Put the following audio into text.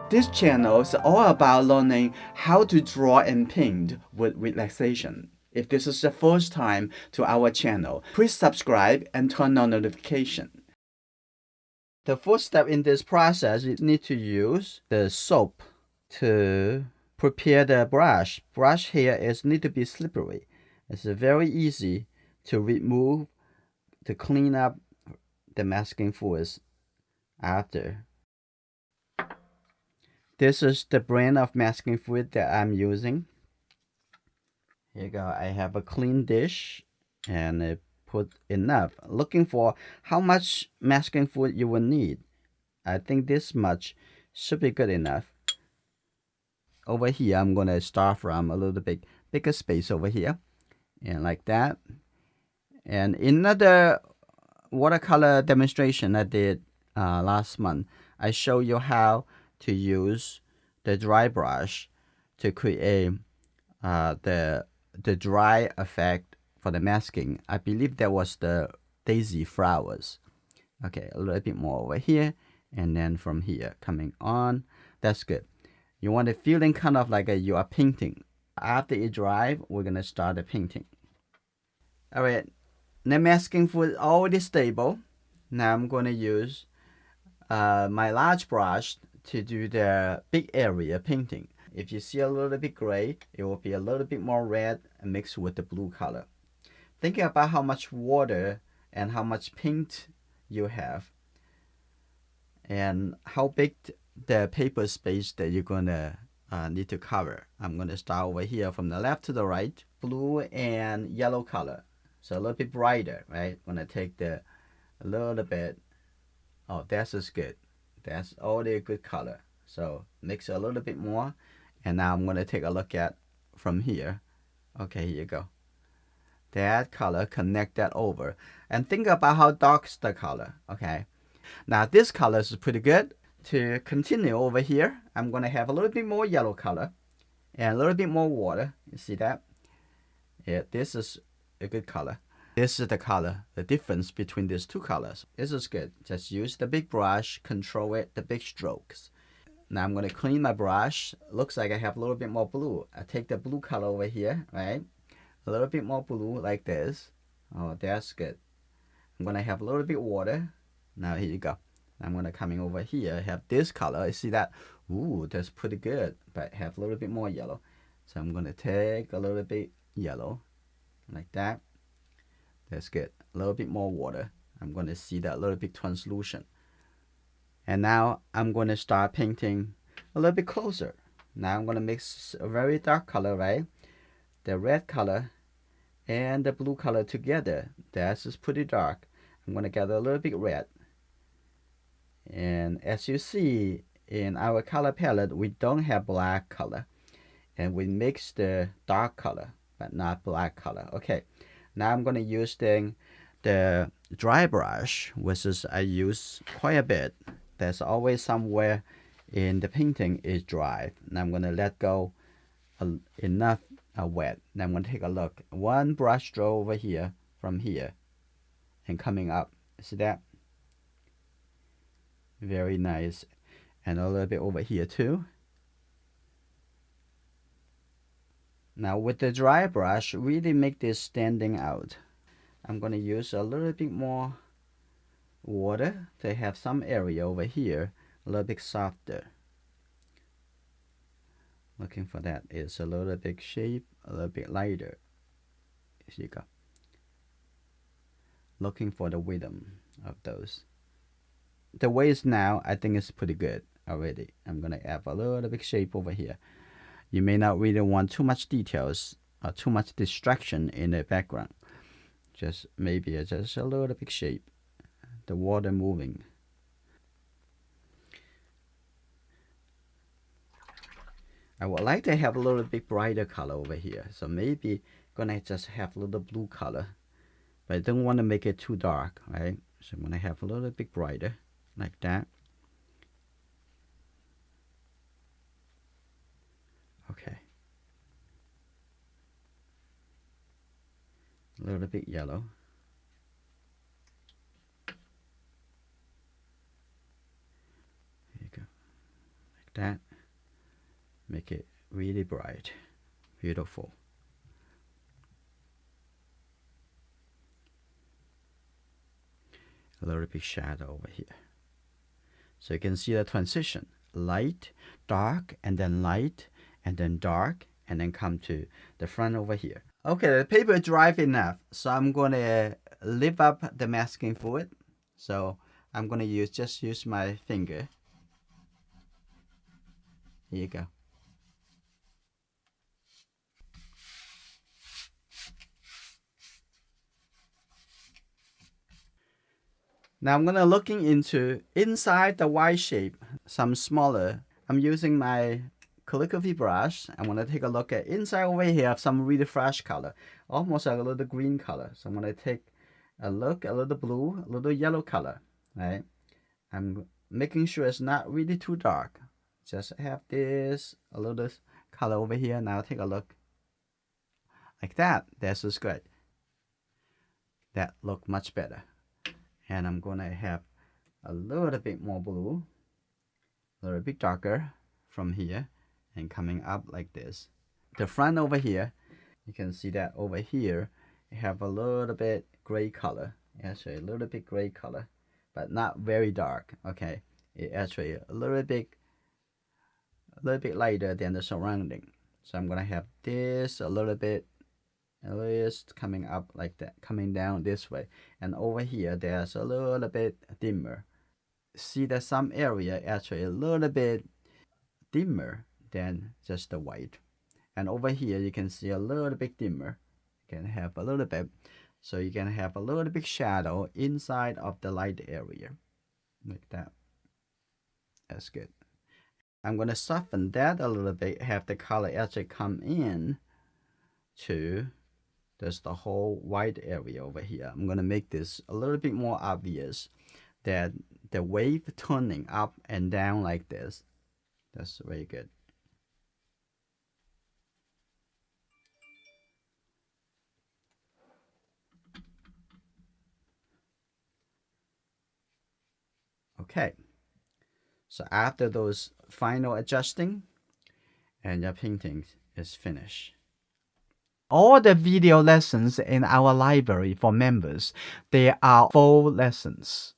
This channel is all about learning how to draw and paint with relaxation. If this is the first time to our channel, please subscribe and turn on notification. The first step in this process is need to use the soap to prepare the brush. Brush here is need to be slippery. It's very easy to remove, to clean up the masking fluids after. This is the brand of masking fluid that I'm using. Here you go. I have a clean dish and I put enough. Looking for how much masking fluid you will need. I think this much should be good enough. Over here, I'm going to start from a little bit bigger space over here. And like that. And another watercolor demonstration I did last month, I show you how to use the dry brush to create the dry effect for the masking. I believe that was the daisy flowers. Okay, a little bit more over here, and then from here coming on. That's good. You want the feeling kind of like you are painting. After it dries, we're gonna start the painting. All right, the masking fluid is already stable. Now I'm gonna use my large brush to do the big area painting. If you see a little bit gray, it will be a little bit more red mixed with the blue color. Thinking about how much water and how much paint you have and how big the paper space that you're gonna need to cover. I'm gonna start over here from the left to the right, blue and yellow color. So a little bit brighter, right? When I take a little bit, oh, that's just good. That's already a good color. So mix a little bit more. And now I'm going to take a look at from here. Okay, here you go. That color, connect that over. And think about how dark is the color, okay? Now this color is pretty good. To continue over here, I'm going to have a little bit more yellow color and a little bit more water. You see that? Yeah, this is a good color. This is the color, the difference between these two colors. This is good. Just use the big brush, control it, the big strokes. Now I'm going to clean my brush. Looks like I have a little bit more blue. I take the blue color over here, right? A little bit more blue like this. Oh, that's good. I'm going to have a little bit water. Now here you go. I'm going to coming over here, have this color. You see that? Ooh, that's pretty good. But have a little bit more yellow. So I'm going to take a little bit yellow like that. That's good. A little bit more water. I'm going to see that a little bit translucent. And now I'm going to start painting a little bit closer. Now I'm going to mix a very dark color, right? The red color and the blue color together. That's just pretty dark. I'm going to get a little bit red. And as you see in our color palette, we don't have black color. And we mix the dark color, but not black color. Okay, now I'm going to use the dry brush, which is I use quite a bit. There's always somewhere in the painting is dry. Now I'm going to let go enough wet. Now I'm going to take a look. One brush stroke over here, from here, and coming up. See that? Very nice. And a little bit over here too. Now with the dry brush, really make this standing out. I'm going to use a little bit more water to have some area over here a little bit softer. Looking for that is a little bit shape, a little bit lighter. Here you go. Looking for the rhythm of those. The way it's now, I think it's pretty good already. I'm going to add a little bit shape over here. You may not really want too much details or too much distraction in the background. Just maybe just a little bit shape. The water moving. I would like to have a little bit brighter color over here. So maybe gonna just have a little blue color. But I don't want to make it too dark, right? So I'm gonna have a little bit brighter, like that. Okay. A little bit yellow. There you go. Like that. Make it really bright. Beautiful. A little bit shadow over here. So you can see the transition. Light, dark, and then light, and then dark, and then come to the front over here. Okay, the paper is dry enough, so I'm going to lift up the masking fluid. So I'm going to just use my finger. Here you go. Now I'm going to looking into inside the Y shape, some smaller. I'm using my calligraphy brush. I want to take a look at inside over here, some really fresh color, almost like a little green color. So I'm going to take a look, a little blue, a little yellow color, right? I'm making sure it's not really too dark. Just have this, a little color over here. Now take a look. Like that. This is great. That look much better. And I'm going to have a little bit more blue, a little bit darker from here and coming up like this. The front over here, you can see that over here, you have a little bit gray color. Actually, a little bit gray color, but not very dark. Okay, it actually a little bit lighter than the surrounding. So I'm gonna have this a little bit, at least coming up like that, coming down this way, and over here there's a little bit dimmer. See that some area actually a little bit dimmer than just the white, and over here you can see a little bit dimmer. You can have a little bit, so you can have a little bit shadow inside of the light area, like that. That's good. I'm gonna soften that a little bit, have the color actually come in to there's the whole white area over here. I'm gonna make this a little bit more obvious, that the wave turning up and down like this. That's very good. Okay, so after those final adjusting, and your painting is finished. All the video lessons in our library for members, they are full lessons.